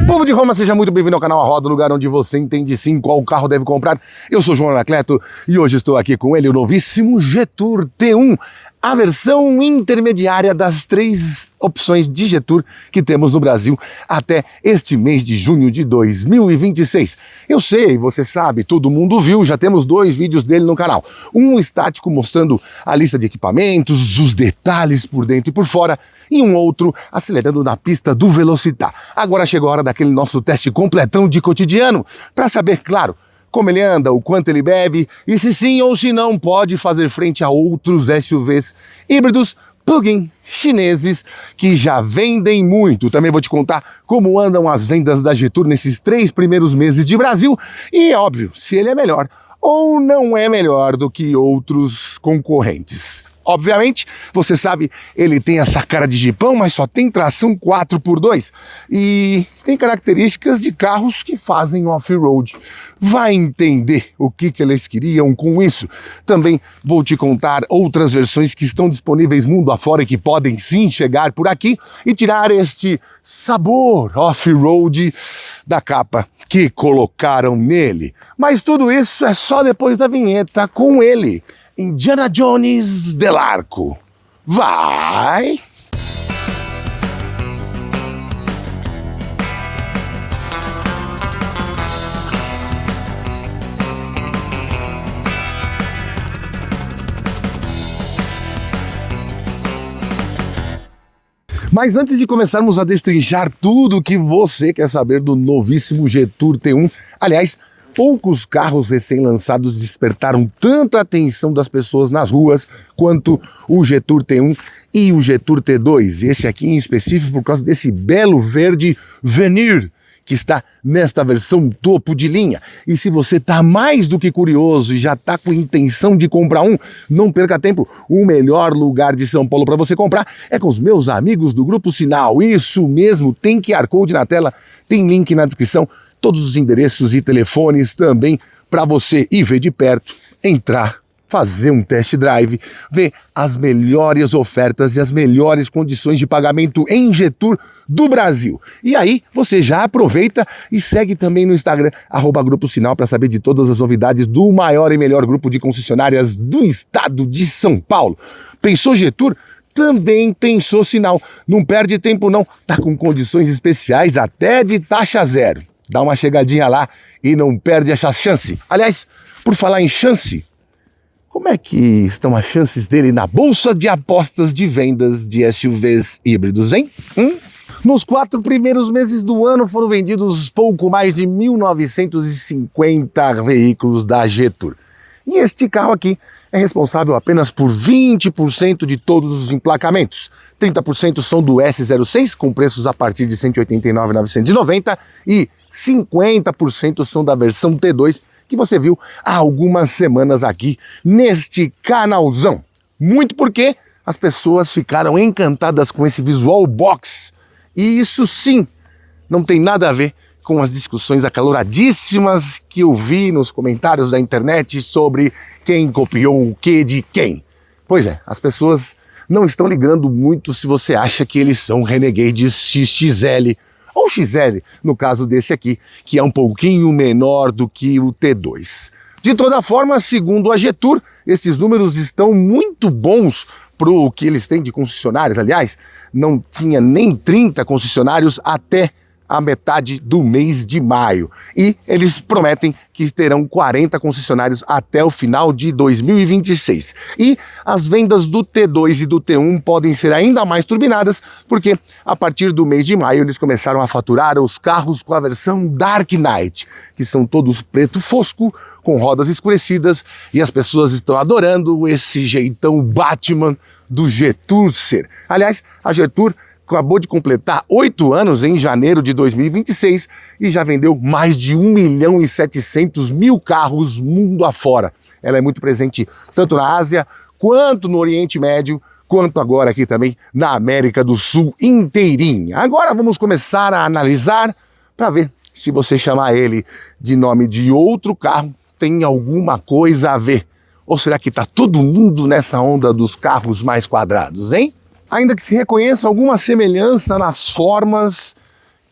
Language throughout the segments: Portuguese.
Povo de Roma, seja muito bem-vindo ao canal A Roda, lugar onde você entende sim qual carro deve comprar. Eu sou João Anacleto e hoje estou aqui com ele, o novíssimo Jetour T1, a versão intermediária das 3 opções de Jetour que temos no Brasil até este mês de junho de 2026. Eu sei, você sabe, todo mundo viu, já temos 2 vídeos dele no canal. Um estático mostrando a lista de equipamentos, os detalhes por dentro e por fora, e um outro acelerando na pista do Velocitar. Agora chegou a hora daquele nosso teste completão de cotidiano, para saber, claro, como ele anda, o quanto ele bebe e se sim ou se não pode fazer frente a outros SUVs híbridos plug-in chineses que já vendem muito. Também vou te contar como andam as vendas da Jetour nesses 3 primeiros meses de Brasil e, é óbvio, se ele é melhor ou não é melhor do que outros concorrentes. Obviamente, você sabe, ele tem essa cara de jipão, mas só tem tração 4x2 e tem características de carros que fazem off-road. Vai entender o que eles queriam com isso. Também vou te contar outras versões que estão disponíveis mundo afora e que podem sim chegar por aqui e tirar este sabor off-road da capa que colocaram nele. Mas tudo isso é só depois da vinheta com ele, Indiana Jones del Arco. Vai! Mas antes de começarmos a destrinchar tudo o que você quer saber do novíssimo Jetour T1, aliás, poucos carros recém-lançados despertaram tanta atenção das pessoas nas ruas quanto o Jetour T1 e o Jetour T2. Esse aqui em específico por causa desse belo verde Veneer que está nesta versão topo de linha. E se você está mais do que curioso e já está com intenção de comprar um, não perca tempo. O melhor lugar de São Paulo para você comprar é com os meus amigos do Grupo Sinal. Isso mesmo, tem QR Code na tela, tem link na descrição, todos os endereços e telefones também para você ir ver de perto, entrar, fazer um test drive, ver as melhores ofertas e as melhores condições de pagamento em Jetour do Brasil. E aí você já aproveita e segue também no Instagram, @Grupo Sinal, para saber de todas as novidades do maior e melhor grupo de concessionárias do estado de São Paulo. Pensou Jetour? Também pensou Sinal. Não perde tempo não, tá com condições especiais até de taxa zero. Dá uma chegadinha lá e não perde essa chance. Aliás, por falar em chance, como é que estão as chances dele na bolsa de apostas de vendas de SUVs híbridos, hein? Nos 4 primeiros meses do ano foram vendidos pouco mais de 1.950 veículos da Jetour. E este carro aqui é responsável apenas por 20% de todos os emplacamentos. 30% são do S06, com preços a partir de R$ 189.990, e 50% são da versão T2, que você viu há algumas semanas aqui neste canalzão. Muito porque as pessoas ficaram encantadas com esse visual box. E isso sim, não tem nada a ver com as discussões acaloradíssimas que eu vi nos comentários da internet sobre quem copiou o que de quem. Pois é, as pessoas não estão ligando muito se você acha que eles são Renegades XXL ou XL, no caso desse aqui, que é um pouquinho menor do que o T2. De toda forma, segundo a Jetour, esses números estão muito bons para o que eles têm de concessionários. Aliás, não tinha nem 30 concessionários até a metade do mês de maio. E eles prometem que terão 40 concessionários até o final de 2026. E as vendas do T2 e do T1 podem ser ainda mais turbinadas, porque a partir do mês de maio eles começaram a faturar os carros com a versão Dark Knight, que são todos preto fosco, com rodas escurecidas, e as pessoas estão adorando esse jeitão Batman do Jetour ser. Aliás, a Jetour acabou de completar 8 anos em janeiro de 2026 e já vendeu mais de 1.700.000 carros mundo afora. Ela é muito presente tanto na Ásia, quanto no Oriente Médio, quanto agora aqui também na América do Sul inteirinha. Agora vamos começar a analisar para ver se você chamar ele de nome de outro carro tem alguma coisa a ver. Ou será que está todo mundo nessa onda dos carros mais quadrados, hein? Ainda que se reconheça alguma semelhança nas formas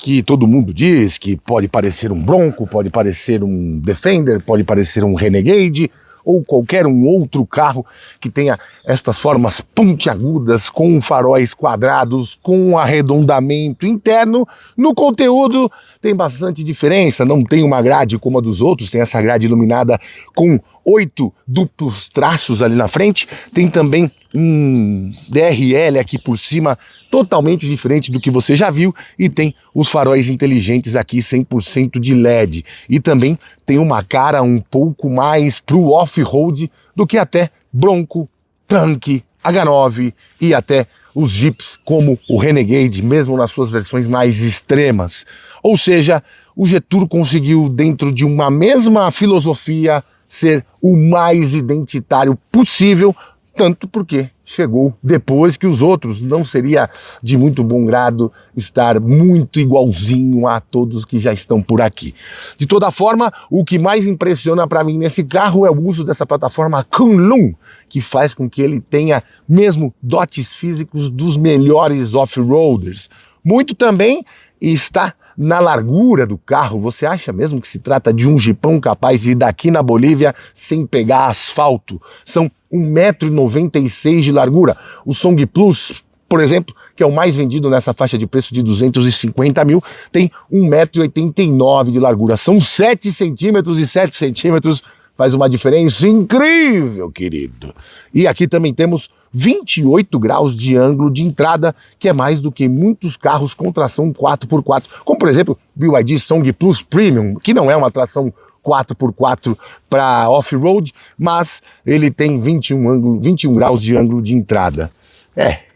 que todo mundo diz que pode parecer um Bronco, pode parecer um Defender, pode parecer um Renegade ou qualquer um outro carro que tenha estas formas pontiagudas, com faróis quadrados, com arredondamento interno. No conteúdo tem bastante diferença, não tem uma grade como a dos outros, tem essa grade iluminada com 8 duplos traços ali na frente, tem também um DRL aqui por cima, totalmente diferente do que você já viu, e tem os faróis inteligentes aqui 100% de LED, e também tem uma cara um pouco mais pro off-road do que até Bronco, Trunk, H9 e até os Jeeps como o Renegade, mesmo nas suas versões mais extremas. Ou seja, o Jetour conseguiu, dentro de uma mesma filosofia, ser o mais identitário possível, tanto porque chegou depois que os outros. Não seria de muito bom grado estar muito igualzinho a todos que já estão por aqui. De toda forma, o que mais impressiona para mim nesse carro é o uso dessa plataforma Kunlun, que faz com que ele tenha mesmo dotes físicos dos melhores off-roaders. Muito também está na largura do carro. Você acha mesmo que se trata de um jipão capaz de ir daqui na Bolívia sem pegar asfalto? São 1,96 m de largura. O Song Plus, por exemplo, que é o mais vendido nessa faixa de preço de 250 mil, tem 1,89 m de largura. São 7 centímetros e 7 centímetros faz uma diferença incrível, querido. E aqui também temos 28 graus de ângulo de entrada, que é mais do que muitos carros com tração 4x4, como por exemplo o BYD Song Plus Premium, que não é uma tração 4x4 para off-road, mas ele tem 21 graus de ângulo de entrada.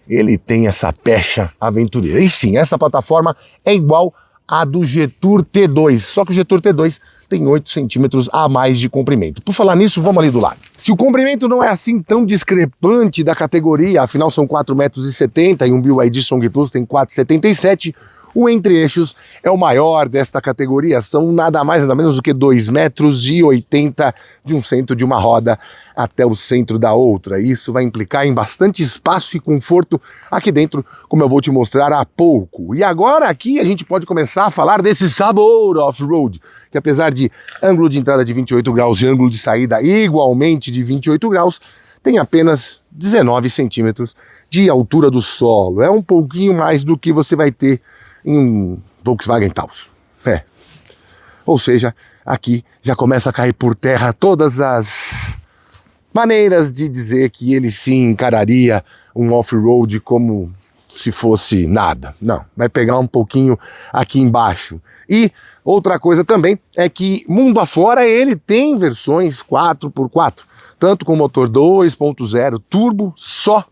Ele tem essa pecha aventureira. E sim, essa plataforma é igual à do Jetour T2, só que o Jetour T2 tem 8 centímetros a mais de comprimento. Por falar nisso, vamos ali do lado. Se o comprimento não é assim tão discrepante da categoria, afinal são 4,70 m e um BYD Song Plus tem 4,77 m, o entre-eixos é o maior desta categoria, são nada mais nada menos do que 2,80 metros de um centro de uma roda até o centro da outra. Isso vai implicar em bastante espaço e conforto aqui dentro, como eu vou te mostrar há pouco. E agora aqui a gente pode começar a falar desse sabor off-road, que apesar de ângulo de entrada de 28 graus e ângulo de saída igualmente de 28 graus, tem apenas 19 centímetros de altura do solo. É um pouquinho mais do que você vai ter em um Volkswagen Taos. Ou seja, aqui já começa a cair por terra todas as maneiras de dizer que ele sim encararia um off-road como se fosse nada. Não, vai pegar um pouquinho aqui embaixo. E outra coisa também é que mundo afora ele tem versões 4x4, tanto com motor 2.0 turbo, só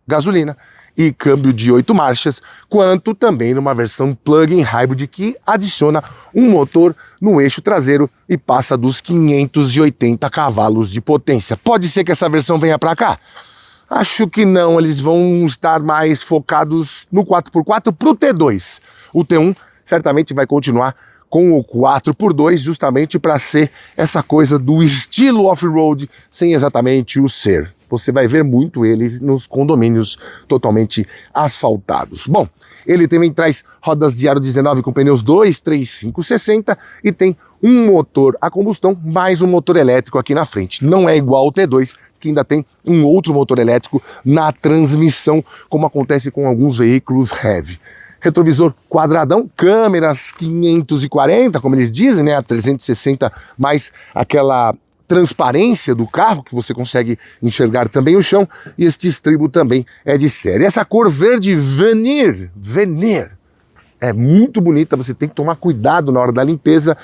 gasolina, e câmbio de 8 marchas, quanto também numa versão plug-in hybrid que adiciona um motor no eixo traseiro e passa dos 580 cavalos de potência. Pode ser que essa versão venha para cá? Acho que não, eles vão estar mais focados no 4x4 para o T2. O T1 certamente vai continuar com o 4x2, justamente para ser essa coisa do estilo off-road sem exatamente o ser. Você vai ver muito ele nos condomínios totalmente asfaltados. Bom, ele também traz rodas de aro 19 com pneus 235/60 e tem um motor a combustão mais um motor elétrico aqui na frente. Não é igual ao T2, que ainda tem um outro motor elétrico na transmissão, como acontece com alguns veículos heavy. Retrovisor quadradão, câmeras 540, como eles dizem, né, a 360 mais aquela transparência do carro, que você consegue enxergar também o chão, e este estribo também é de série. Essa cor verde Veneer, é muito bonita, você tem que tomar cuidado na hora da limpeza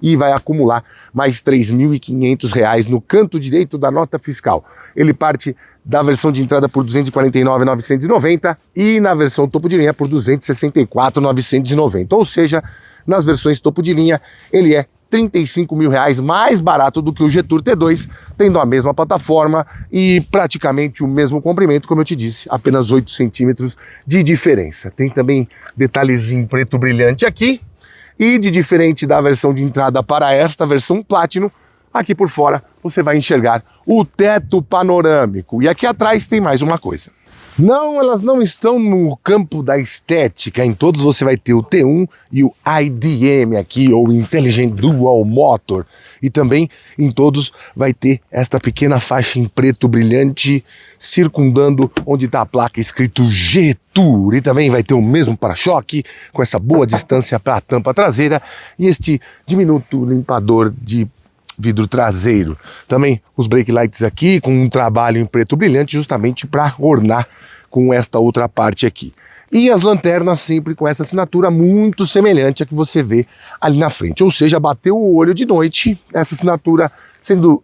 e vai acumular mais R$ 3.500 no canto direito da nota fiscal. Ele parte da versão de entrada por R$ 249.990 e na versão topo de linha por R$ 264.990. Ou seja, nas versões topo de linha ele é R$ 35 mil mais barato do que o Jetour T2, tendo a mesma plataforma e praticamente o mesmo comprimento, como eu te disse, apenas 8 centímetros de diferença. Tem também detalhes em preto brilhante aqui, e de diferente da versão de entrada para esta versão Platinum, aqui por fora você vai enxergar o teto panorâmico. E aqui atrás tem mais uma coisa. Não, elas não estão no campo da estética. Em todos você vai ter o T1 e o IDM aqui, ou Intelligent Dual Motor. E também em todos vai ter esta pequena faixa em preto brilhante circundando onde está a placa escrito G-Tour. E também vai ter o mesmo para-choque com essa boa distância para a tampa traseira e este diminuto limpador de vidro traseiro. Também os brake lights aqui com um trabalho em preto brilhante justamente para ornar com esta outra parte aqui. E as lanternas sempre com essa assinatura muito semelhante à que você vê ali na frente. Ou seja, bateu o olho de noite, essa assinatura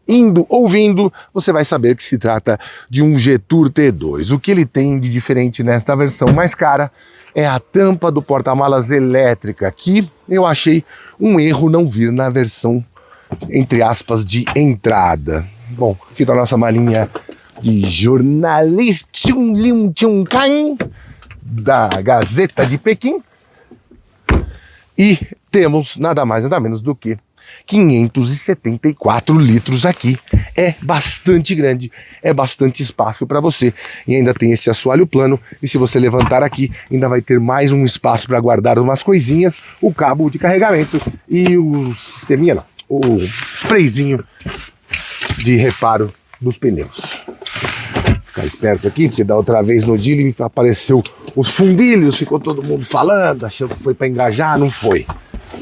indo ou vindo, você vai saber que se trata de um G-Tour T2. O que ele tem de diferente nesta versão mais cara é a tampa do porta-malas elétrica, que eu achei um erro não vir na versão entre aspas, de entrada. Bom, aqui tá a nossa malinha de jornalista da Gazeta de Pequim. E temos nada mais, nada menos do que 574 litros aqui. É bastante grande, é bastante espaço para você. E ainda tem esse assoalho plano. E se você levantar aqui, ainda vai ter mais um espaço para guardar umas coisinhas, o cabo de carregamento e o sisteminha não. O sprayzinho de reparo dos pneus. Vou ficar esperto aqui, porque da outra vez no dealing apareceu os fundilhos, ficou todo mundo falando, achou que foi para engajar, não foi.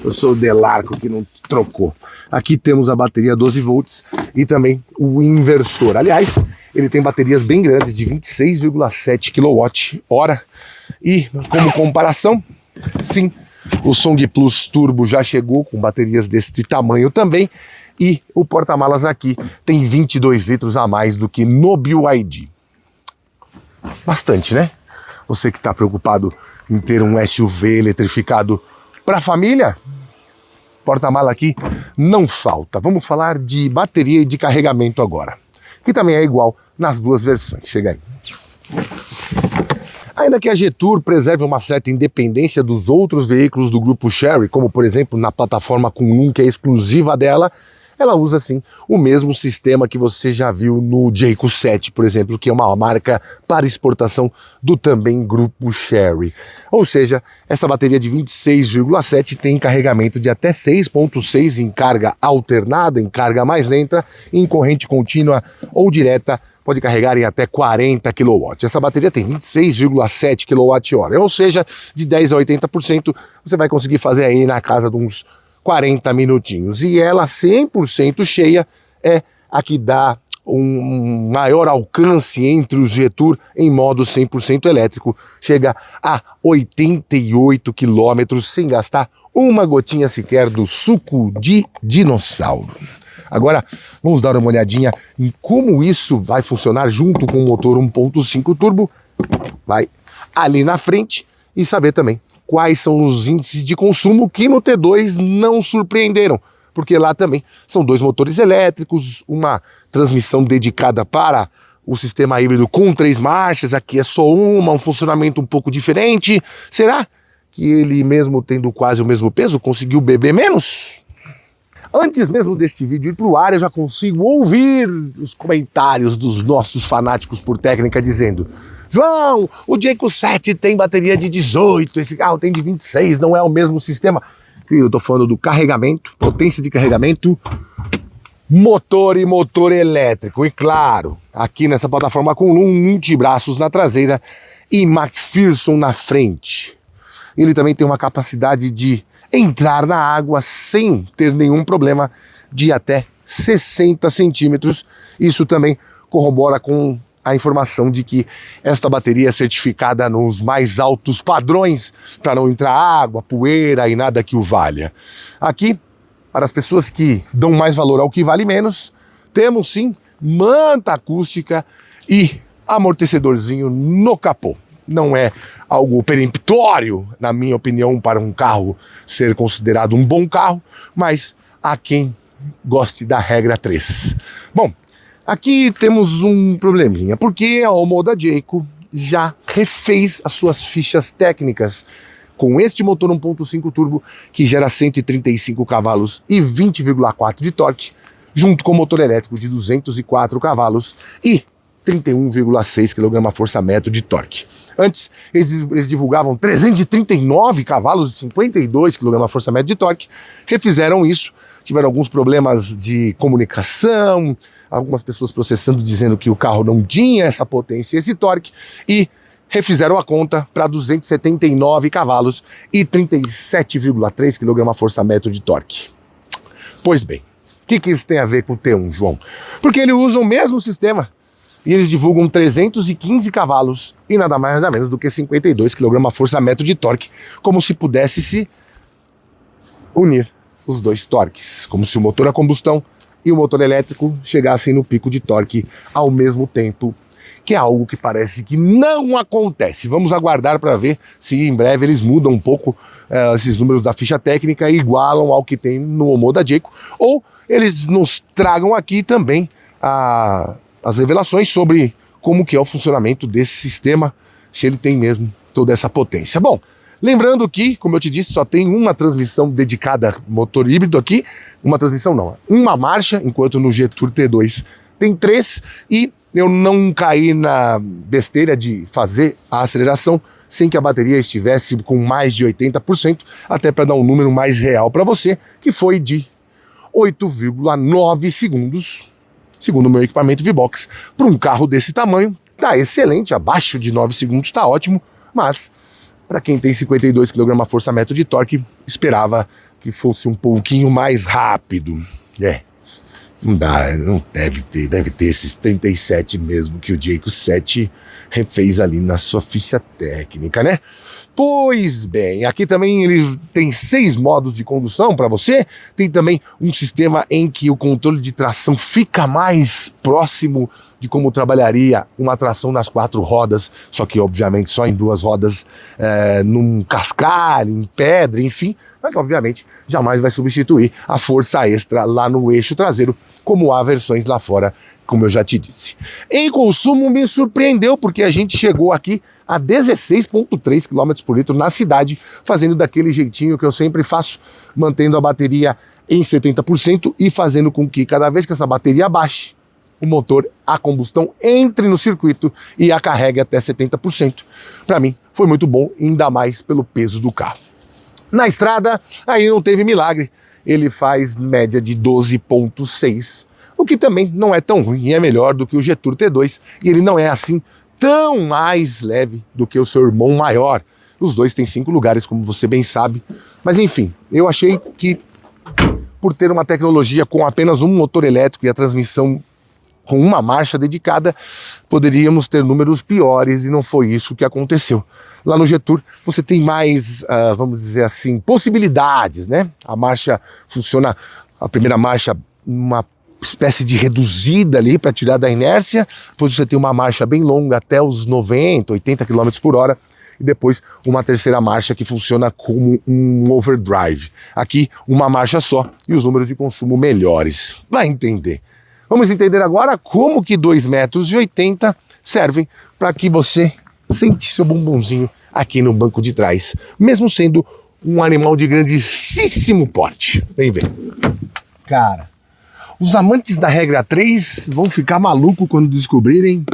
Eu sou o Delarco que não trocou. Aqui temos a bateria 12 volts e também o inversor. Aliás, ele tem baterias bem grandes de 26,7 kWh. E como comparação, sim, o Song Plus Turbo já chegou com baterias desse tamanho também. E o porta-malas aqui tem 22 litros a mais do que no BYD. Bastante, né? Você que está preocupado em ter um SUV eletrificado para a família, porta-mala aqui não falta. Vamos falar de bateria e de carregamento agora, que também é igual nas duas versões. Chega aí. Ainda que a G-Tour preserve uma certa independência dos outros veículos do grupo Chery, como por exemplo na plataforma Kunlun, que é exclusiva dela, ela usa sim o mesmo sistema que você já viu no Jayco 7, por exemplo, que é uma marca para exportação do também grupo Chery. Ou seja, essa bateria de 26,7 tem carregamento de até 6,6 em carga alternada, em carga mais lenta, em corrente contínua ou direta, pode carregar em até 40 kW. Essa bateria tem 26,7 kWh, ou seja, de 10 a 80% você vai conseguir fazer aí na casa de uns 40 minutinhos. E ela 100% cheia é a que dá um maior alcance entre os G-Tour em modo 100% elétrico. Chega a 88 km sem gastar uma gotinha sequer do suco de dinossauro. Agora, vamos dar uma olhadinha em como isso vai funcionar junto com o motor 1.5 turbo. Vai ali na frente e saber também quais são os índices de consumo que no T2 não surpreenderam, porque lá também são dois motores elétricos, uma transmissão dedicada para o sistema híbrido com 3 marchas, aqui é só uma, um funcionamento um pouco diferente. Será que ele, mesmo tendo quase o mesmo peso, conseguiu beber menos? Antes mesmo deste vídeo ir para o ar, eu já consigo ouvir os comentários dos nossos fanáticos por técnica dizendo: João, o Jayco 7 tem bateria de 18, esse carro tem de 26, não é o mesmo sistema. Eu estou falando do carregamento, potência de carregamento, motor e motor elétrico. E claro, aqui nessa plataforma com multibraços na traseira e McPherson na frente. Ele também tem uma capacidade de entrar na água sem ter nenhum problema de até 60 centímetros. Isso também corrobora com a informação de que esta bateria é certificada nos mais altos padrões para não entrar água, poeira e nada que o valha. Aqui, para as pessoas que dão mais valor ao que vale menos, temos sim manta acústica e amortecedorzinho no capô. Não é algo peremptório, na minha opinião, para um carro ser considerado um bom carro, mas há quem goste da regra 3. Bom, aqui temos um probleminha, porque a Omoda Jayco já refez as suas fichas técnicas com este motor 1.5 turbo que gera 135 cavalos e 20,4 de torque, junto com o motor elétrico de 204 cavalos e 31,6 kgfm de torque. Antes, eles divulgavam 339 cavalos e 52 kgfm de torque. Refizeram isso, tiveram alguns problemas de comunicação, algumas pessoas processando, dizendo que o carro não tinha essa potência e esse torque, e refizeram a conta para 279 cavalos e 37,3 kgfm de torque. Pois bem, o que isso tem a ver com o T1, João? Porque ele usa o mesmo sistema e eles divulgam 315 cavalos e nada mais nada menos do que 52 kgfm de torque, como se pudesse se unir os dois torques, como se o motor a combustão e o motor elétrico chegassem no pico de torque ao mesmo tempo, que é algo que parece que não acontece. Vamos aguardar para ver se em breve eles mudam um pouco esses números da ficha técnica e igualam ao que tem no Omoda Jayco, ou eles nos tragam aqui também as revelações sobre como que é o funcionamento desse sistema, se ele tem mesmo toda essa potência. Bom, lembrando que, como eu te disse, só tem uma transmissão dedicada ao motor híbrido aqui, uma transmissão não, uma marcha, enquanto no Jetour T2 tem 3, e eu não caí na besteira de fazer a aceleração sem que a bateria estivesse com mais de 80%, até para dar um número mais real para você, que foi de 8,9 segundos, segundo o meu equipamento V-Box. Para um carro desse tamanho, tá excelente, abaixo de 9 segundos tá ótimo, mas para quem tem 52 kgfm de torque, esperava que fosse um pouquinho mais rápido. Não dá, não deve ter esses 37 mesmo que o Jayco 7 refez ali na sua ficha técnica, né? Pois bem, aqui também ele tem 6 modos de condução para você, tem também um sistema em que o controle de tração fica mais próximo de como trabalharia uma tração nas 4 rodas, só que obviamente só em 2 rodas, num cascalho, em pedra, enfim, mas obviamente jamais vai substituir a força extra lá no eixo traseiro, como há versões lá fora, como eu já te disse. Em consumo me surpreendeu, porque a gente chegou aqui a 16,3 km por litro na cidade, fazendo daquele jeitinho que eu sempre faço, mantendo a bateria em 70% e fazendo com que cada vez que essa bateria baixe, o motor a combustão entre no circuito e a carregue até 70%. Para mim foi muito bom, ainda mais pelo peso do carro. Na estrada, aí não teve milagre, ele faz média de 12,6, o que também não é tão ruim e é melhor do que o Jetour T2, e ele não é assim tão mais leve do que o seu irmão maior. Os dois têm 5 lugares, como você bem sabe, mas enfim, eu achei que por ter uma tecnologia com apenas um motor elétrico e a transmissão com uma marcha dedicada, poderíamos ter números piores, e não foi isso que aconteceu. Lá no Jetour você tem mais, vamos dizer assim, possibilidades, né? A marcha funciona, a primeira marcha, uma espécie de reduzida ali para tirar da inércia, depois você tem uma marcha bem longa até os 90, 80 km por hora, e depois uma terceira marcha que funciona como um overdrive. Aqui uma marcha só e os números de consumo melhores. Vai entender. Vamos entender agora como que 2,80 metros servem para que você sente seu bumbumzinho aqui no banco de trás, mesmo sendo um animal de grandíssimo porte. Vem ver. Cara, os amantes da regra 3 vão ficar malucos quando descobrirem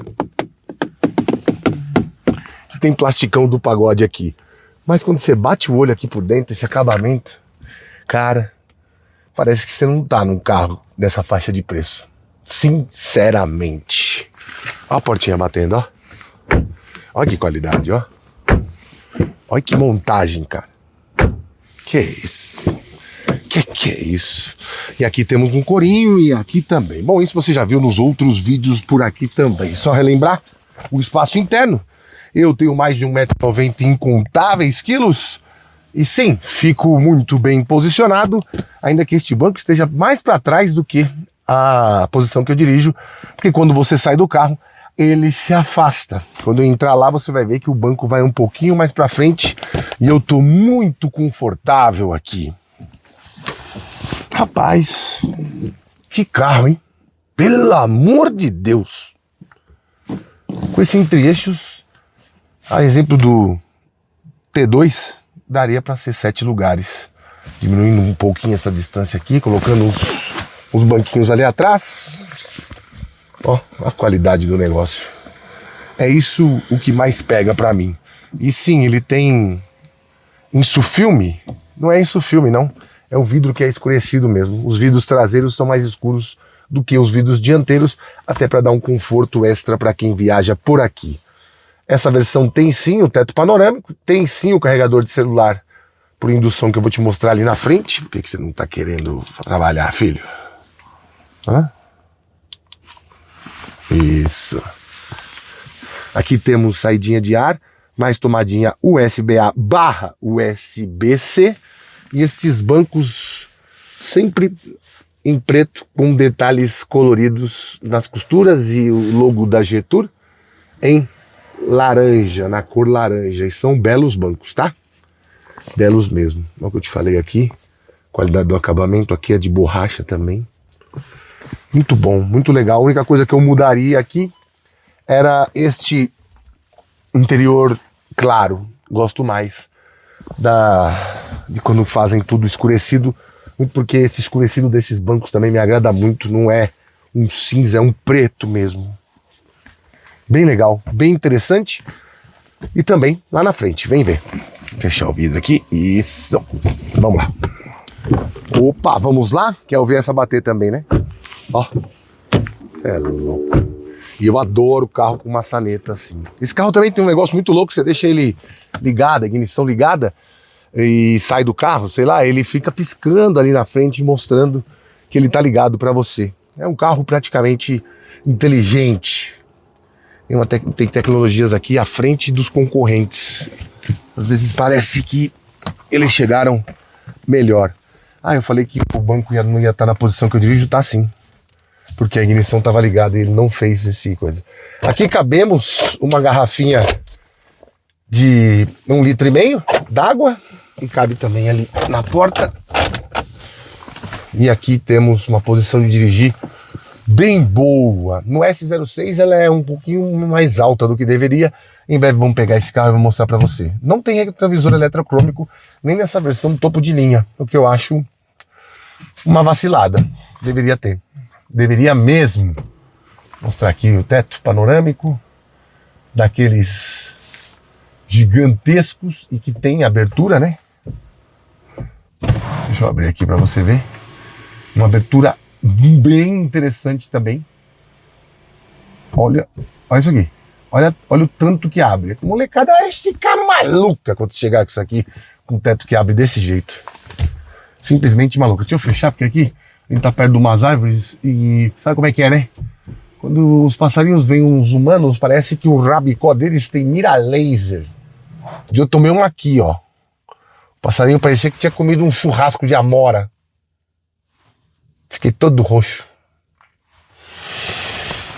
que tem plasticão do pagode aqui. Mas quando você bate o olho aqui por dentro, esse acabamento, cara, parece que você não tá num carro dessa faixa de preço. Sinceramente. Ó a portinha batendo, ó. Olha que qualidade, ó. Olha que montagem, cara. Que é isso? Que é isso? E aqui temos um corinho e aqui também. Bom, isso você já viu nos outros vídeos por aqui também. Só relembrar o espaço interno. Eu tenho mais de 1,90 m incontáveis quilos. E sim, fico muito bem posicionado, ainda que este banco esteja mais para trás do que a posição que eu dirijo, porque quando você sai do carro, ele se afasta. Quando eu entrar lá, você vai ver que o banco vai um pouquinho mais para frente e eu tô muito confortável aqui. Rapaz, que carro, hein? Pelo amor de Deus! Com esse entre-eixos, a exemplo do T2, daria para ser 7 lugares. Diminuindo um pouquinho essa distância aqui, colocando uns banquinhos ali atrás. Ó, a qualidade do negócio. É isso o que mais pega pra mim. E sim, ele tem insufilme. Não é insufilme, não. É um vidro que é escurecido mesmo. Os vidros traseiros são mais escuros do que os vidros dianteiros, até para dar um conforto extra para quem viaja por aqui. Essa versão tem sim o teto panorâmico, tem sim o carregador de celular por indução que eu vou te mostrar ali na frente. Por que você não tá querendo trabalhar, filho? Hã? Isso. Aqui temos saidinha de ar, mais tomadinha USB-A / USB-C e estes bancos sempre em preto com detalhes coloridos nas costuras e o logo da Jetour em laranja, na cor laranja. E são belos bancos, tá? Belos mesmo. Olha o que eu te falei aqui. Qualidade do acabamento aqui é de borracha também. Muito bom, muito legal. A única coisa que eu mudaria aqui era este interior claro. Gosto mais de quando fazem tudo escurecido, porque esse escurecido desses bancos também me agrada muito. Não é um cinza, é um preto mesmo. Bem legal, bem interessante. E também lá na frente, vem ver. Fechar o vidro aqui, isso. Vamos lá. Opa, vamos lá? Quer ver essa bater também, né? Ó, você é louco. E eu adoro carro com maçaneta assim. Esse carro também tem um negócio muito louco, você deixa ele ligado, a ignição ligada, e sai do carro, sei lá, ele fica piscando ali na frente, mostrando que ele tá ligado para você. É um carro praticamente inteligente. Tem tecnologias aqui à frente dos concorrentes. Às vezes parece que eles chegaram melhor. Ah, eu falei que o banco não ia estar na posição que eu dirijo, tá sim. Porque a ignição estava ligada e ele não fez esse coisa. Aqui cabemos uma garrafinha de 1,5 litro d'água. E cabe também ali na porta. E aqui temos uma posição de dirigir bem boa. No S06 ela é um pouquinho mais alta do que deveria. Em breve vamos pegar esse carro e vou mostrar para você. Não tem retrovisor eletrocrômico nem nessa versão topo de linha, o que eu acho uma vacilada. Deveria ter. Deveria mesmo. Vou mostrar aqui o teto panorâmico daqueles gigantescos e que tem abertura, né? Deixa eu abrir aqui para você ver. Uma abertura bem interessante também. Olha isso aqui. Olha o tanto que abre. A molecada vai ficar maluca quando chegar com isso aqui, com o teto que abre desse jeito. Simplesmente maluca. Deixa eu fechar, porque aqui a gente tá perto de umas árvores e sabe como é que é, né? Quando os passarinhos veem uns humanos, parece que o rabicó deles tem mira laser. Eu tomei um aqui, ó. O passarinho parecia que tinha comido um churrasco de amora. Fiquei todo roxo.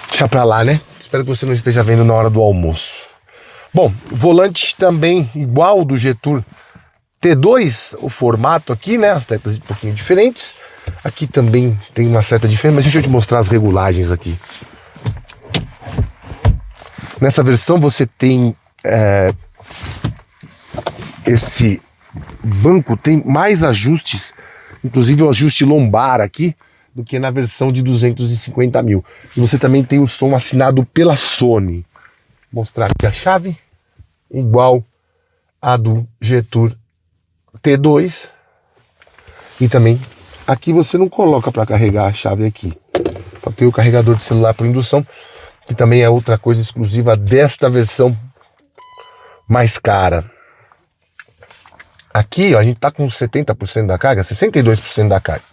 Deixa pra lá, né? Espero que você não esteja vendo na hora do almoço. Bom, volante também igual do Jetour T2, o formato aqui, né? As tetas um pouquinho diferentes. Aqui também tem uma certa diferença, mas deixa eu te mostrar as regulagens aqui. Nessa versão você tem esse banco, tem mais ajustes, inclusive o ajuste lombar aqui, do que na versão de 250 mil. E você também tem o som assinado pela Sony. Vou mostrar aqui a chave, igual a do Jetour T2. E também aqui você não coloca para carregar a chave aqui. Só tem o carregador de celular por indução, que também é outra coisa exclusiva desta versão mais cara. Aqui, ó, a gente tá com 70% da carga, 62% da carga.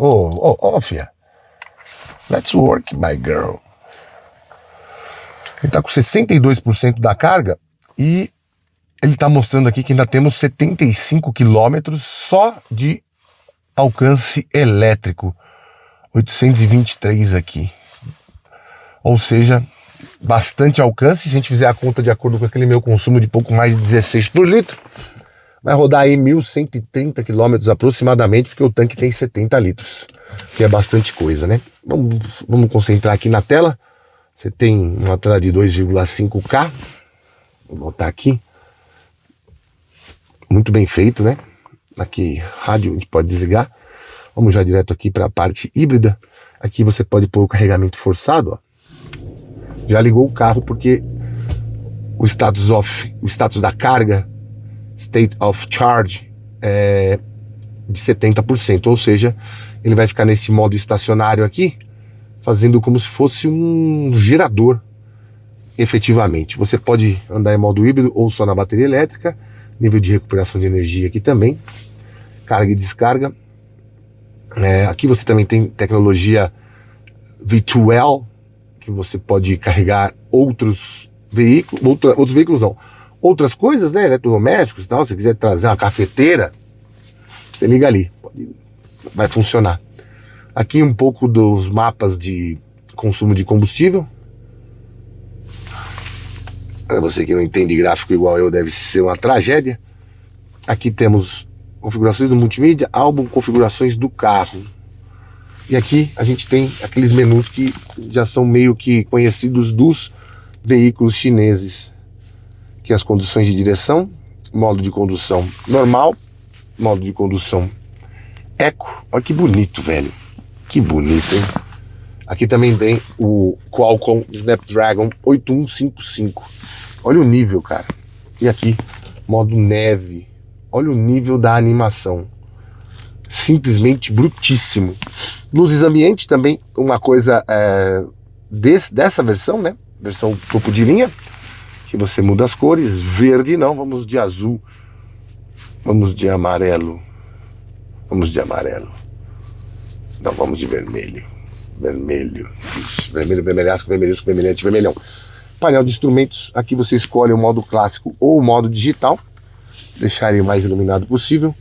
Fia. Let's work, my girl. Ele tá com 62% da carga e ele tá mostrando aqui que ainda temos 75 quilômetros só de alcance elétrico. 823 aqui. Ou seja, bastante alcance. Se a gente fizer a conta de acordo com aquele meu consumo de pouco mais de 16 por litro, vai rodar aí 1.130 quilômetros aproximadamente, porque o tanque tem 70 litros, que é bastante coisa, né? Vamos concentrar aqui na tela. Você tem uma tela de 2,5K. Vou botar aqui. Muito bem feito, né? Aqui, rádio, a gente pode desligar. Vamos já direto aqui para a parte híbrida. Aqui você pode pôr o carregamento forçado, ó. Já ligou o carro porque o status da carga, state of charge, de 70%, ou seja, ele vai ficar nesse modo estacionário aqui, fazendo como se fosse um gerador, efetivamente. Você pode andar em modo híbrido ou só na bateria elétrica, nível de recuperação de energia aqui também, carga e descarga. Aqui você também tem tecnologia V2L, que você pode carregar outros veículos não, outras coisas, né, eletrodomésticos e tal. Se quiser trazer uma cafeteira, você liga ali, vai funcionar. Aqui um pouco dos mapas de consumo de combustível. Para você que não entende gráfico igual eu, deve ser uma tragédia. Aqui temos configurações do multimídia, álbum, configurações do carro. E aqui a gente tem aqueles menus que já são meio que conhecidos dos veículos chineses, que é as condições de direção, modo de condução normal, modo de condução eco. Olha que bonito, velho. Que bonito, hein? Aqui também tem o Qualcomm Snapdragon 8155. Olha o nível, cara. E aqui, modo neve. Olha o nível da animação. Simplesmente brutíssimo. Luzes ambiente também, uma coisa dessa versão, né? Versão topo de linha, que você muda as cores. Verde não, vamos de azul. Vamos de amarelo. Vamos de amarelo. Não, vamos de vermelho. Vermelho. Isso. Vermelho, vermelhasco, vermelhusco, vermelhante, vermelhão. Painel de instrumentos. Aqui você escolhe o modo clássico ou o modo digital. Deixar ele o mais iluminado possível.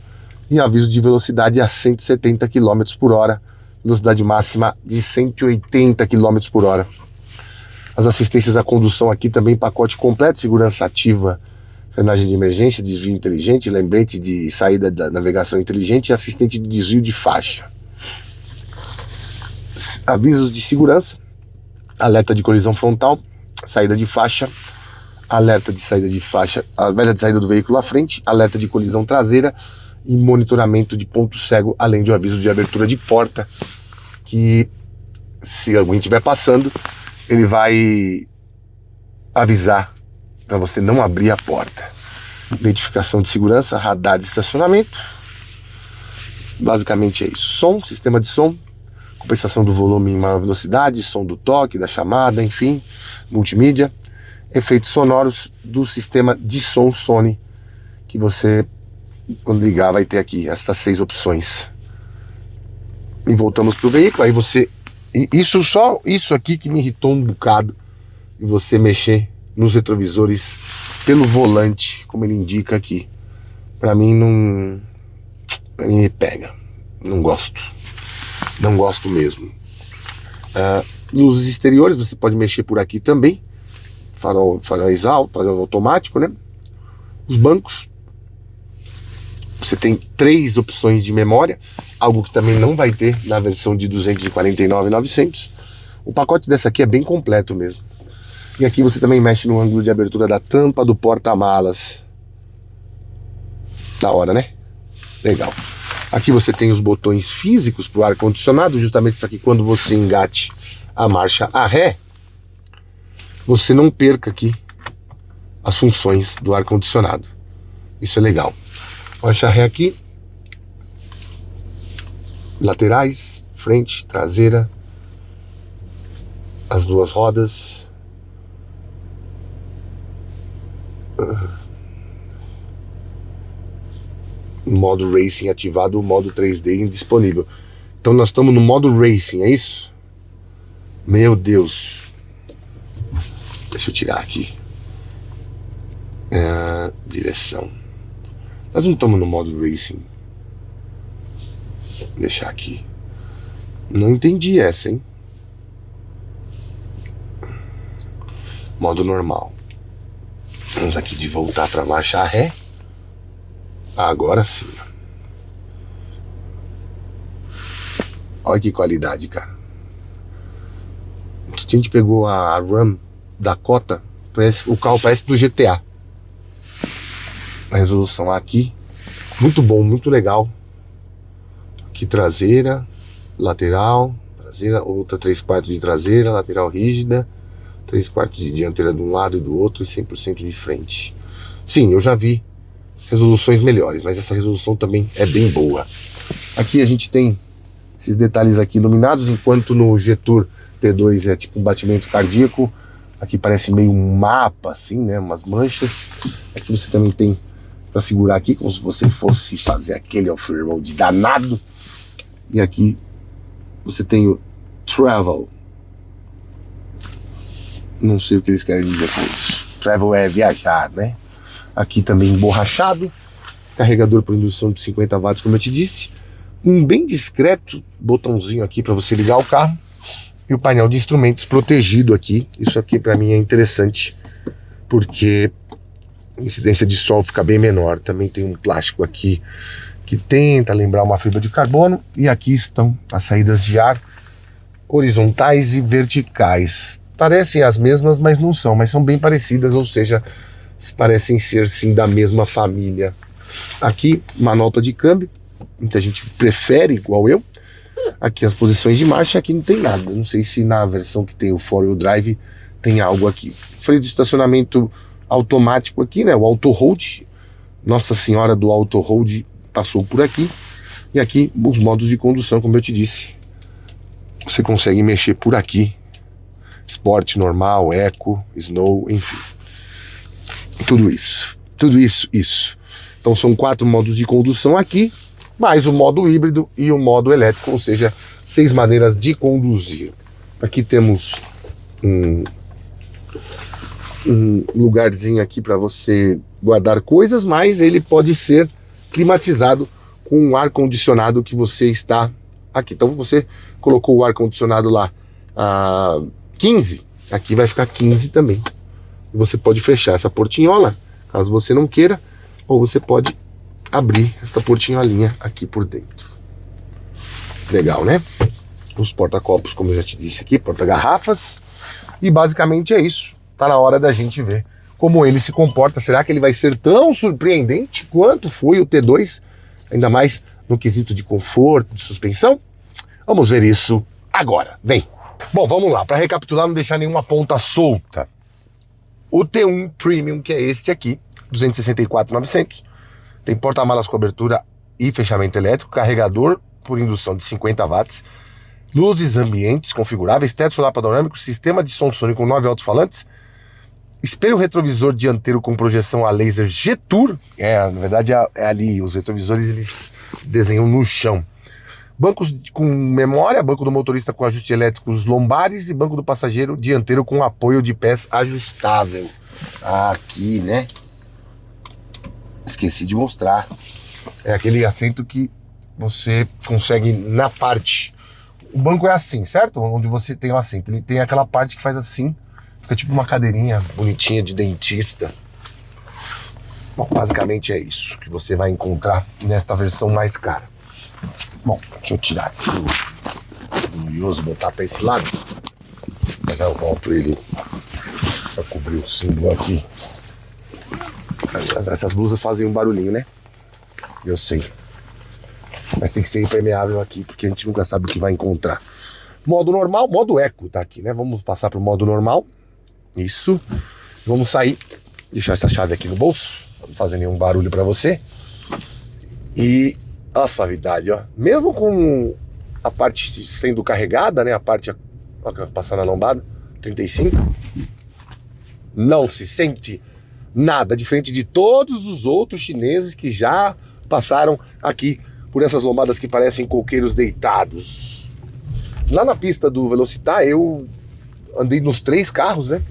E aviso de velocidade a 170 km por hora. Velocidade máxima de 180 km por hora. As assistências à condução aqui também, pacote completo. Segurança ativa, frenagem de emergência, desvio inteligente, lembrete de saída da navegação inteligente e assistente de desvio de faixa. Avisos de segurança, alerta de colisão frontal, saída de faixa, alerta de saída de faixa, alerta de saída do veículo à frente, alerta de colisão traseira e monitoramento de ponto cego, além de um aviso de abertura de porta, que se alguém estiver passando, ele vai avisar para você não abrir a porta. Identificação de segurança, radar de estacionamento, basicamente é isso. Som, sistema de som, compensação do volume em maior velocidade, som do toque, da chamada, enfim, multimídia, efeitos sonoros do sistema de som Sony, que você, quando ligar, vai ter aqui essas 6 opções. E voltamos pro veículo, aí você... Isso aqui que me irritou um bocado, e você mexer nos retrovisores pelo volante, como ele indica aqui. Pra mim não... Pra mim me pega. Não gosto. Não gosto mesmo. Luzes exteriores, você pode mexer por aqui também. Faróis alto, farol automático, né? Os bancos. Você tem 3 opções de memória, algo que também não vai ter na versão de 249.900. O pacote dessa aqui é bem completo mesmo. E aqui você também mexe no ângulo de abertura da tampa do porta-malas. Da hora, né? Legal. Aqui você tem os botões físicos para o ar-condicionado, justamente para que quando você engate a marcha a ré, você não perca aqui as funções do ar-condicionado. Isso é legal. Marcha ré aqui, laterais, frente, traseira, as 2 rodas. Modo Racing ativado, o modo 3D indisponível. Então nós estamos no modo Racing, é isso? Meu Deus. Deixa eu tirar aqui. Direção. Nós não estamos no modo Racing. Vou deixar aqui. Não entendi essa, hein? Modo normal. Vamos aqui de voltar para marcha ré. Agora sim. Olha que qualidade, cara. A gente pegou a RAM Dakota, o carro parece do GTA. A resolução aqui, muito bom, muito legal. Aqui traseira, lateral, traseira, outra 3/4 de traseira, lateral rígida, 3/4 de dianteira de um lado e do outro e 100% de frente. Sim, eu já vi resoluções melhores, mas essa resolução também é bem boa. Aqui a gente tem esses detalhes aqui iluminados, enquanto no G-Tour T2 é tipo um batimento cardíaco. Aqui parece meio um mapa, assim, né? Umas manchas. Aqui você também tem para segurar aqui, como se você fosse fazer aquele off-road danado. E aqui você tem o Travel. Não sei o que eles querem dizer com isso. Travel é viajar, né? Aqui também emborrachado. Carregador por indução de 50 watts, como eu te disse. Um bem discreto botãozinho aqui para você ligar o carro. E o painel de instrumentos protegido aqui. Isso aqui para mim é interessante, porque a incidência de sol fica bem menor. Também tem um plástico aqui que tenta lembrar uma fibra de carbono. E aqui estão as saídas de ar horizontais e verticais. Parecem as mesmas, mas não são. Mas são bem parecidas, ou seja, parecem ser sim da mesma família. Aqui, manopla de câmbio. Muita gente prefere, igual eu. Aqui as posições de marcha, aqui não tem nada. Não sei se na versão que tem o 4-wheel drive tem algo aqui. Freio de estacionamento automático aqui, né? O Auto Hold. Nossa Senhora do Auto Hold passou por aqui. E aqui os modos de condução, como eu te disse. Você consegue mexer por aqui. Sport, normal, Eco, Snow, enfim. Tudo isso. Tudo isso, isso. Então são 4 modos de condução aqui, mais o modo híbrido e o modo elétrico, ou seja, 6 maneiras de conduzir. Aqui temos um lugarzinho aqui para você guardar coisas, mas ele pode ser climatizado com o ar-condicionado que você está aqui. Então você colocou o ar-condicionado lá a 15, aqui vai ficar 15 também. Você pode fechar essa portinhola, caso você não queira, ou você pode abrir esta portinholinha aqui por dentro. Legal, né? Os porta-copos, como eu já te disse aqui, porta-garrafas. E basicamente é isso. Tá na hora da gente ver como ele se comporta. Será que ele vai ser tão surpreendente quanto foi o T2? Ainda mais no quesito de conforto, de suspensão? Vamos ver isso agora. Vem! Bom, vamos lá. Para recapitular, não deixar nenhuma ponta solta. O T1 Premium, que é este aqui, 264.900, tem porta-malas, cobertura e fechamento elétrico, carregador por indução de 50 watts, luzes ambientes configuráveis, teto solar panorâmico, sistema de som sônico com 9 alto-falantes, espelho retrovisor dianteiro com projeção a laser G-Tour, na verdade é ali, os retrovisores eles desenham no chão. Bancos com memória, banco do motorista com ajuste elétricos lombares e banco do passageiro dianteiro com apoio de pés ajustável. Aqui, né? Esqueci de mostrar. É aquele assento que você consegue na parte. O banco é assim, certo? Onde você tem o assento. Ele tem aquela parte que faz assim. Fica tipo uma cadeirinha bonitinha de dentista. Bom, basicamente é isso que você vai encontrar nesta versão mais cara. Bom, deixa eu tirar aqui o luminoso, botar para esse lado. Já eu volto ele para cobrir o símbolo aqui. Essas blusas fazem um barulhinho, né? Eu sei. Mas tem que ser impermeável aqui, porque a gente nunca sabe o que vai encontrar. Modo normal, modo eco tá aqui, né? Vamos passar pro modo normal. Isso. Vamos sair. Deixar essa chave aqui no bolso. Não fazer nenhum barulho para você. E a suavidade, ó. Mesmo com a parte sendo carregada, né? A parte passando na lombada, 35. Não se sente nada diferente de todos os outros chineses que já passaram aqui por essas lombadas que parecem coqueiros deitados. Lá na pista do Velocitar eu andei nos 3 carros, né?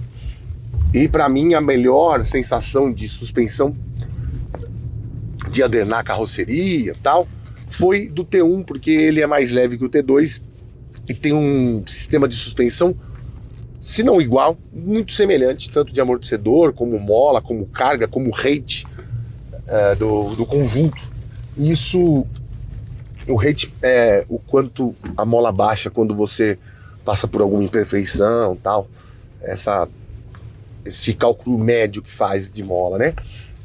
E para mim a melhor sensação de suspensão, de adernar a carroceria e tal, foi do T1, porque ele é mais leve que o T2 e tem um sistema de suspensão, se não igual, muito semelhante, tanto de amortecedor, como mola, como carga, como rate do conjunto. Isso, o rate é o quanto a mola baixa quando você passa por alguma imperfeição, tal, esse cálculo médio que faz de mola, né?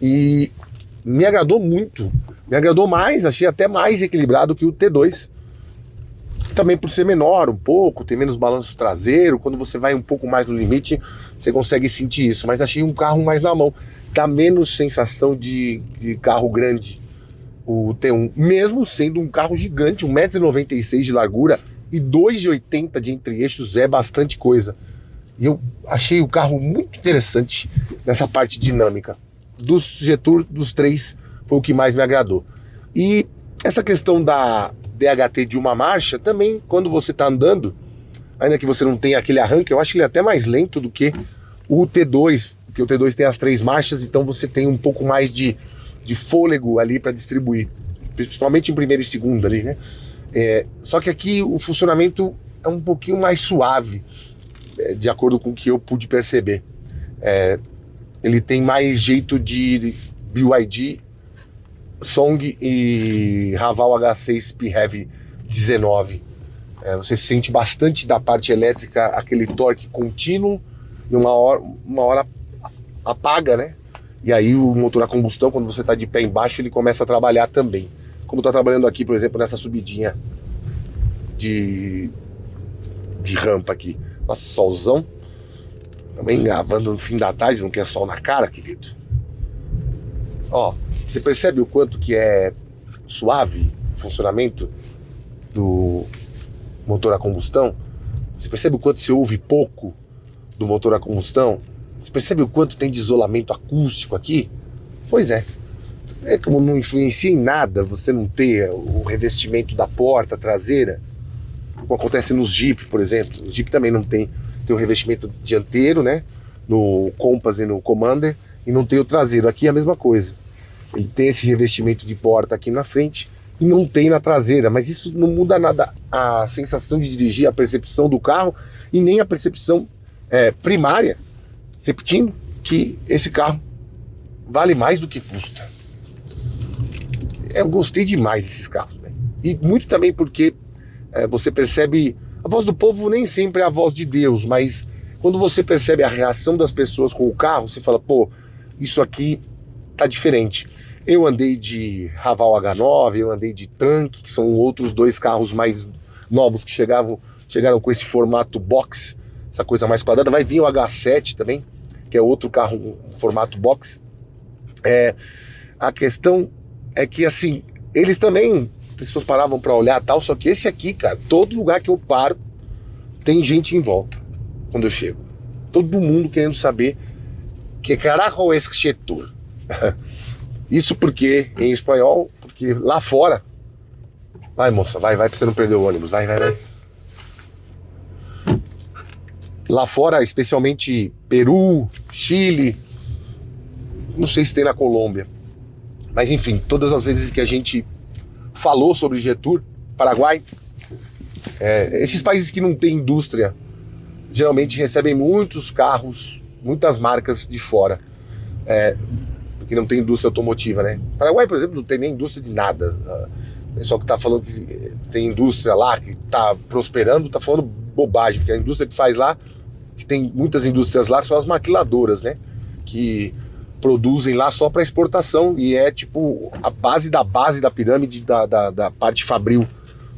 E me agradou muito, me agradou mais, achei até mais equilibrado que o T2. também por ser menor um pouco, tem menos balanço traseiro, quando você vai um pouco mais no limite, você consegue sentir isso, mas achei um carro mais na mão, dá menos sensação de carro grande, o T1, mesmo sendo um carro gigante, 1,96 m de largura e 2,80 m de entre-eixos é bastante coisa. E eu achei o carro muito interessante nessa parte dinâmica. Dos Jetour, dos três, foi o que mais me agradou. E essa questão da DHT de uma marcha, também quando você está andando, ainda que você não tenha aquele arranque, eu acho que ele é até mais lento do que o T2, porque o T2 tem as 3 marchas, então você tem um pouco mais de fôlego ali para distribuir, principalmente em primeira e segunda ali, né? Só que aqui o funcionamento é um pouquinho mais suave, de acordo com o que eu pude perceber. Ele tem mais jeito de BYD, Song e Raval H6 PHEV 19. Você sente bastante da parte elétrica, aquele torque contínuo, e uma hora apaga, né? E aí o motor a combustão, quando você está de pé embaixo, ele começa a trabalhar também. Como está trabalhando aqui, por exemplo, nessa subidinha de rampa aqui. Nossa, solzão. Também gravando no fim da tarde, não quer sol na cara, querido. Ó, você percebe o quanto que é suave o funcionamento do motor a combustão? Você percebe o quanto você ouve pouco do motor a combustão? Você percebe o quanto tem de isolamento acústico aqui? Pois é. Como não influencia em nada você não ter o revestimento da porta traseira, como acontece nos Jeep, por exemplo. Os Jeep também não tem o revestimento dianteiro, né? No Compass e no Commander, e não tem o traseiro. Aqui é a mesma coisa. Ele tem esse revestimento de porta aqui na frente e não tem na traseira, mas isso não muda nada a sensação de dirigir, a percepção do carro e nem a percepção primária, repetindo, que esse carro vale mais do que custa. Eu gostei demais desses carros, né? E muito também porque você percebe, a voz do povo nem sempre é a voz de Deus, mas quando você percebe a reação das pessoas com o carro, você fala, pô, isso aqui tá diferente. Eu andei de Raval H9, eu andei de Tanque, que são outros 2 carros mais novos que chegaram com esse formato box, essa coisa mais quadrada. Vai vir o H7 também, que é outro carro formato box. A questão é que, assim, eles também, pessoas paravam para olhar tal, só que esse aqui, cara, todo lugar que eu paro tem gente em volta quando eu chego. Todo mundo querendo saber que carajo é esse Jetour. Isso porque, em espanhol, porque lá fora... Vai, moça, vai pra você não perder o ônibus, vai. Lá fora, especialmente Peru, Chile, não sei se tem na Colômbia, mas enfim, todas as vezes que a gente falou sobre Jetour, Paraguai, esses países que não têm indústria, geralmente recebem muitos carros, muitas marcas de fora, porque não tem indústria automotiva, né? Paraguai, por exemplo, não tem nem indústria de nada. O pessoal que está falando que tem indústria lá, que está prosperando, está falando bobagem, porque a indústria que faz lá, que tem muitas indústrias lá, são as maquiladoras, né? Que produzem lá só para exportação e é tipo a base da pirâmide da parte fabril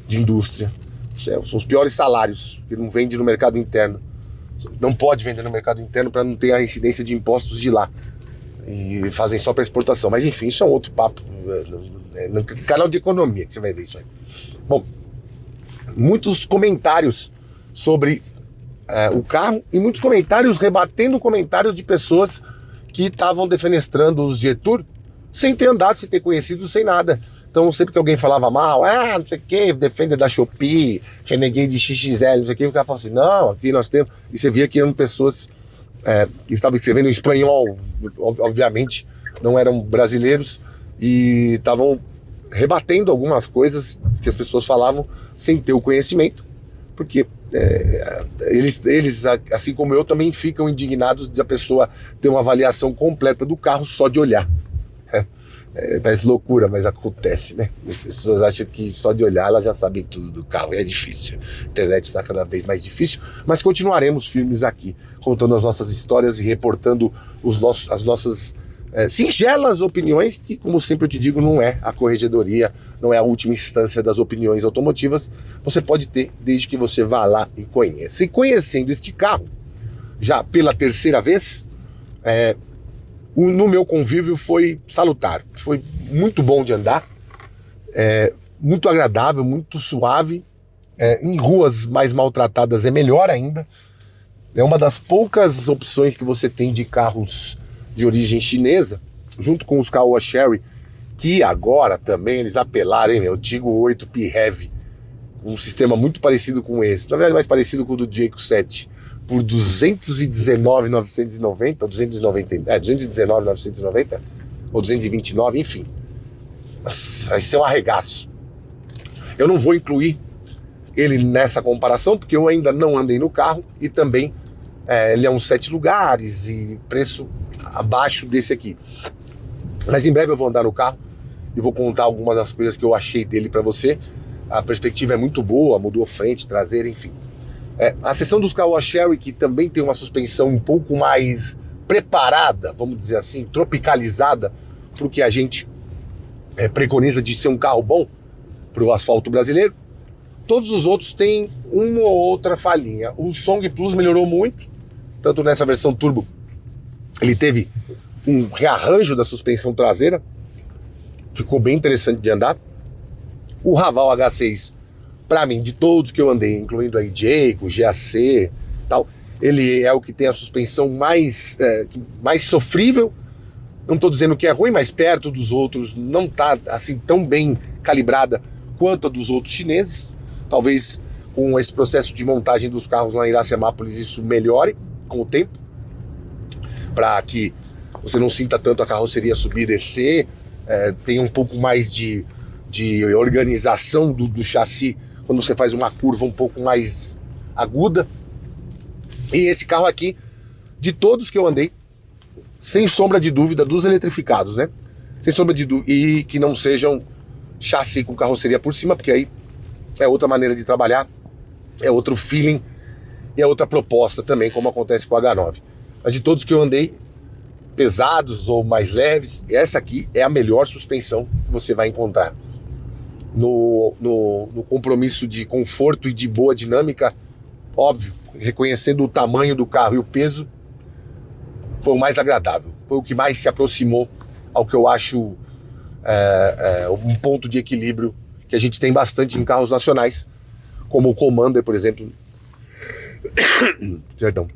de indústria. São os piores salários, que não vende no mercado interno. Não pode vender no mercado interno para não ter a incidência de impostos de lá. E fazem só para exportação. Mas enfim, isso é um outro papo. No canal de economia que você vai ver isso aí. Bom, muitos comentários sobre o carro e muitos comentários rebatendo comentários de pessoas que estavam defenestrando os Jetour sem ter andado, sem ter conhecido, sem nada. Então sempre que alguém falava mal, não sei o que, defende da Shopee, reneguei de XXL, não sei o que, o cara falava assim, não, aqui nós temos... E você via que eram pessoas que estavam escrevendo em espanhol, obviamente, não eram brasileiros, e estavam rebatendo algumas coisas que as pessoas falavam sem ter o conhecimento, porque eles, assim como eu, também ficam indignados de a pessoa ter uma avaliação completa do carro só de olhar. Parece loucura, mas acontece, né? As pessoas acham que só de olhar elas já sabem tudo do carro, e é difícil. A internet está cada vez mais difícil, mas continuaremos firmes aqui, contando as nossas histórias e reportando as nossas singelas opiniões, que, como sempre eu te digo, não é a corregedoria não é a última instância das opiniões automotivas, você pode ter desde que você vá lá e conheça. E conhecendo este carro, já pela terceira vez, no meu convívio foi salutar, foi muito bom de andar, muito agradável, muito suave, em ruas mais maltratadas é melhor ainda, é uma das poucas opções que você tem de carros de origem chinesa, junto com os Caoa Chery, que agora também eles apelaram, hein, meu, o Tiggo 8 PHEV, um sistema muito parecido com esse, na verdade mais parecido com o do Jayco 7, por 219.990, ou 219.990, ou 229, enfim. Nossa, vai ser um arregaço. Eu não vou incluir ele nessa comparação, porque eu ainda não andei no carro, e também ele é uns 7 lugares, e preço abaixo desse aqui. Mas em breve eu vou andar no carro, e vou contar algumas das coisas que eu achei dele para você. A perspectiva é muito boa, mudou frente, traseira, enfim. A seção dos Caoa Chery, que também tem uma suspensão um pouco mais preparada, vamos dizer assim, tropicalizada para o que a gente preconiza de ser um carro bom para o asfalto brasileiro. Todos os outros têm uma ou outra falhinha. O Song Plus melhorou muito, tanto nessa versão turbo, ele teve um rearranjo da suspensão traseira, ficou bem interessante de andar. O Raval H6, para mim, de todos que eu andei, incluindo a Jayco, o GAC, tal, ele é o que tem a suspensão mais sofrível. Não estou dizendo que é ruim, mas perto dos outros não está assim tão bem calibrada quanto a dos outros chineses. Talvez com esse processo de montagem dos carros lá em Iracemápolis isso melhore com o tempo, para que você não sinta tanto a carroceria subir e descer, tenha um pouco mais de organização do chassi quando você faz uma curva um pouco mais aguda. E esse carro aqui, de todos que eu andei, sem sombra de dúvida, dos eletrificados, né? Sem sombra de dúvida, e que não sejam chassi com carroceria por cima, porque aí é outra maneira de trabalhar, é outro feeling e é outra proposta também, como acontece com o H9. Mas de todos que eu andei, pesados ou mais leves, essa aqui é a melhor suspensão que você vai encontrar. No compromisso de conforto e de boa dinâmica, óbvio, reconhecendo o tamanho do carro e o peso, foi o mais agradável, foi o que mais se aproximou ao que eu acho um ponto de equilíbrio que a gente tem bastante em carros nacionais, como o Commander, por exemplo. Perdão.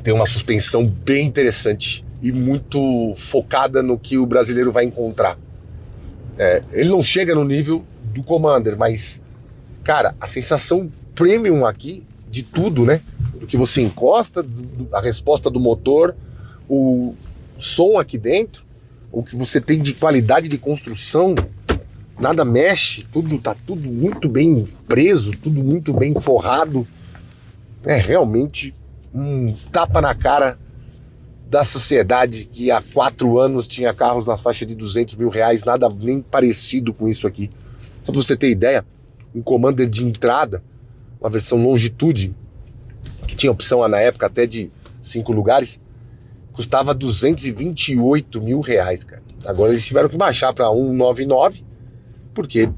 Tem uma suspensão bem interessante e muito focada no que o brasileiro vai encontrar. Ele não chega no nível do Commander, mas, cara, a sensação premium aqui de tudo, né? Do que você encosta, a resposta do motor, o som aqui dentro, o que você tem de qualidade de construção, nada mexe, tá tudo muito bem preso, tudo muito bem forrado. É realmente um tapa na cara da sociedade que há 4 anos tinha carros nas faixas de 200 mil reais, nada nem parecido com isso aqui. Só pra você ter ideia, um Commander de entrada, uma versão Longitude, que tinha opção na época até de 5 lugares, custava 228 mil reais, cara. Agora eles tiveram que baixar para 199, porque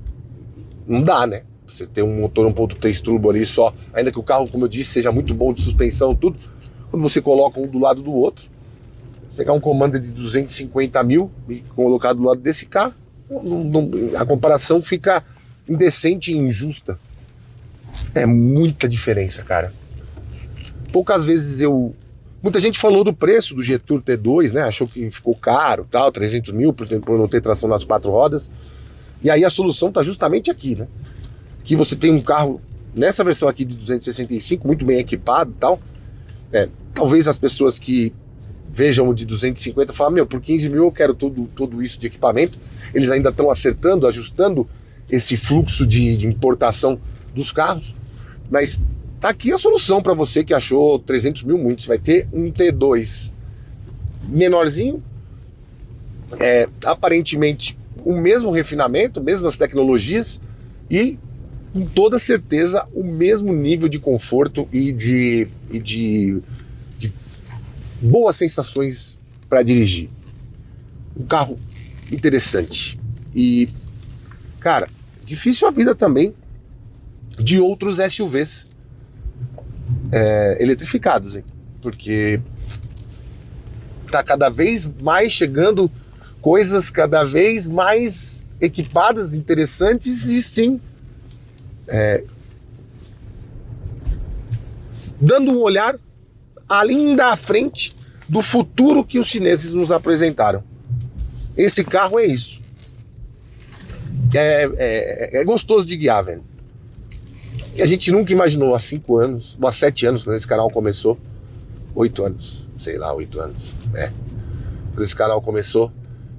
não dá, né? Você tem um motor 1.3 turbo ali só, ainda que o carro, como eu disse, seja muito bom de suspensão, tudo, quando você coloca um do lado do outro, pegar um Commander de 250 mil e colocar do lado desse carro, a comparação fica indecente e injusta. É muita diferença, cara. Poucas vezes muita gente falou do preço do Jetour T2, né? Achou que ficou caro, tal, 300 mil por não ter tração nas 4 rodas. E aí a solução tá justamente aqui, né? Que você tem um carro, nessa versão aqui de 265, muito bem equipado e tal. Talvez as pessoas que vejam o de 250 falam, por 15 mil eu quero tudo isso de equipamento. Eles ainda estão acertando, ajustando esse fluxo de importação dos carros. Mas tá aqui a solução para você que achou 300 mil muito. Você vai ter um T2 menorzinho, aparentemente o mesmo refinamento, mesmas tecnologias e com toda certeza o mesmo nível de conforto e de boas sensações para dirigir. Um carro interessante. E, Cara, difícil a vida também de outros SUVs eletrificados, hein? Porque tá cada vez mais chegando coisas cada vez mais equipadas, interessantes e sim dando um olhar ainda à frente do futuro que os chineses nos apresentaram. Esse carro é isso. É gostoso de guiar, velho. E a gente nunca imaginou há 5 anos, ou há 7 anos, quando esse canal começou, 8 anos, sei lá, 8 anos, quando esse canal começou,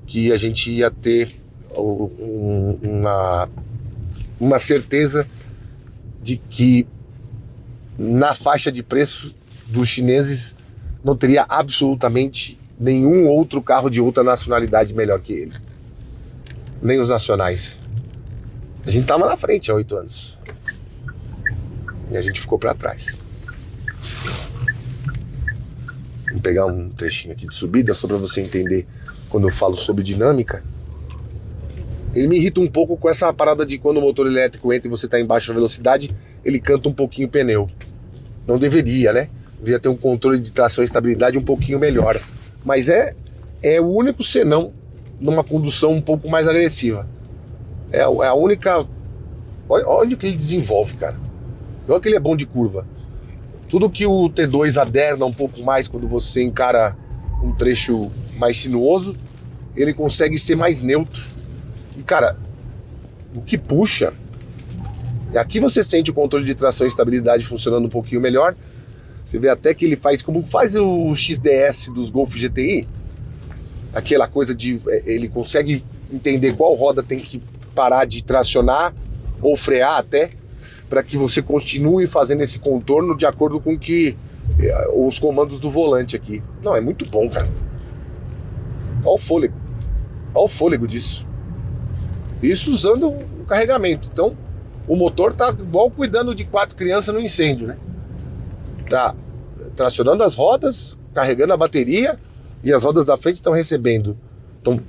que a gente ia ter uma certeza de que na faixa de preço dos chineses não teria absolutamente nenhum outro carro de outra nacionalidade melhor que ele. Nem os nacionais. A gente tava na frente há 8 anos. E a gente ficou para trás. Vou pegar um trechinho aqui de subida só para você entender quando eu falo sobre dinâmica. Ele me irrita um pouco com essa parada de quando o motor elétrico entra e você está em baixa velocidade, ele canta um pouquinho o pneu. Não deveria, né? Deveria ter um controle de tração e estabilidade um pouquinho melhor. Mas é o único senão numa condução um pouco mais agressiva. É a única... Olha o que ele desenvolve, cara. Olha que ele é bom de curva. Tudo que o T2 aderna um pouco mais quando você encara um trecho mais sinuoso, ele consegue ser mais neutro. E, cara, o que puxa... Aqui você sente o controle de tração e estabilidade funcionando um pouquinho melhor. Você vê até que ele faz como faz o XDS dos Golf GTI. Aquela coisa de... Ele consegue entender qual roda tem que parar de tracionar ou frear até, para que você continue fazendo esse contorno de acordo com que os comandos do volante aqui. Não, é muito bom, cara. Olha o fôlego. Olha o fôlego disso. Isso usando o carregamento. Então, o motor tá igual cuidando de 4 crianças no incêndio, né? Tá tracionando as rodas, carregando a bateria, e as rodas da frente estão recebendo, estão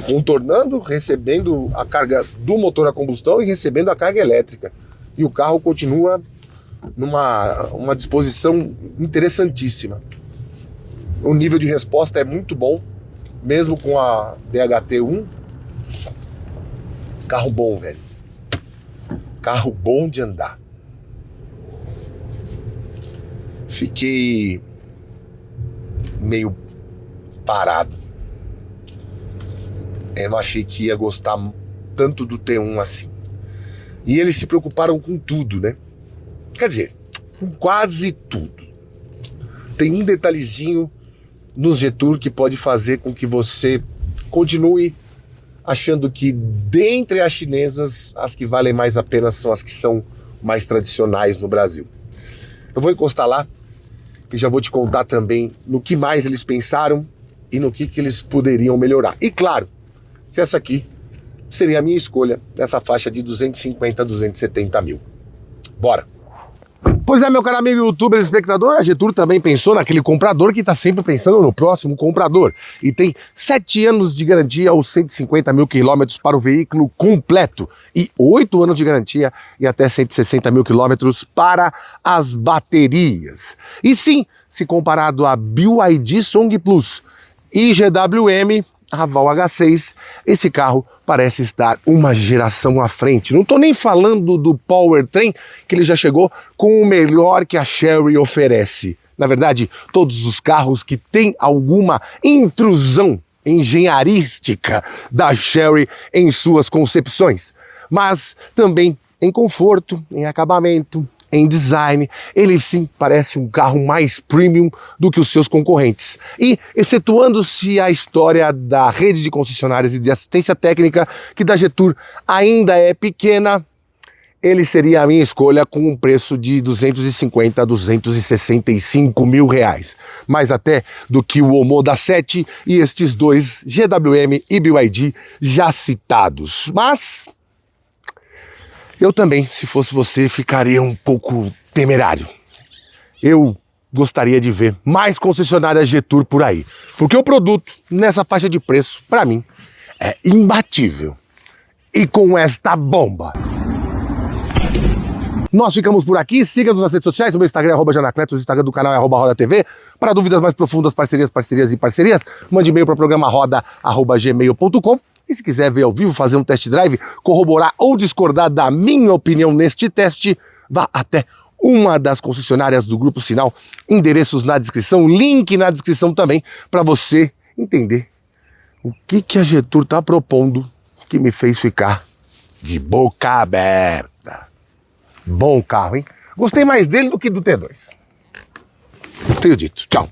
contornando, recebendo a carga do motor a combustão e recebendo a carga elétrica. E o carro continua numa disposição interessantíssima. O nível de resposta é muito bom, mesmo com a DHT1. Carro bom, velho. Carro bom de andar. Fiquei meio parado. Eu não achei que ia gostar tanto do T1 assim. E eles se preocuparam com tudo, né? Quer dizer, com quase tudo. Tem um detalhezinho nos Jetour que pode fazer com que você continue achando que dentre as chinesas, as que valem mais a pena são as que são mais tradicionais no Brasil. Eu vou encostar lá e já vou te contar também no que mais eles pensaram e no que eles poderiam melhorar. E claro, se essa aqui seria a minha escolha nessa faixa de 250 a 270 mil. Bora! Pois é, meu caro amigo youtuber e espectador, a Jetour também pensou naquele comprador que está sempre pensando no próximo comprador. E tem 7 anos de garantia aos 150 mil quilômetros para o veículo completo. E 8 anos de garantia e até 160 mil quilômetros para as baterias. E sim, se comparado a BYD Song Plus e GWM Raval H6, esse carro parece estar uma geração à frente. Não estou nem falando do powertrain, que ele já chegou com o melhor que a Chery oferece. Na verdade, todos os carros que têm alguma intrusão engenharística da Chery em suas concepções, mas também em conforto, em acabamento, em design, ele sim parece um carro mais premium do que os seus concorrentes. E, excetuando-se a história da rede de concessionárias e de assistência técnica, que da Jetour ainda é pequena, ele seria a minha escolha com um preço de 250 a 265 mil reais. Mais até do que o Omoda 7 e estes dois GWM e BYD já citados. Mas eu também, se fosse você, ficaria um pouco temerário. Eu gostaria de ver mais concessionárias Jetour por aí, porque o produto nessa faixa de preço, para mim, é imbatível. e com esta bomba. Nós ficamos por aqui, siga-nos nas redes sociais, o meu Instagram é @janacletos, o Instagram do canal é @rodatv. Para dúvidas mais profundas, parcerias, mande e-mail para o programa roda@gmail.com. E se quiser ver ao vivo, fazer um test drive, corroborar ou discordar da minha opinião neste teste, vá até uma das concessionárias do Grupo Sinal, endereços na descrição, link na descrição também, para você entender o que a Getur está propondo que me fez ficar de boca aberta. Bom carro, hein? Gostei mais dele do que do T2. Tenho dito. Tchau.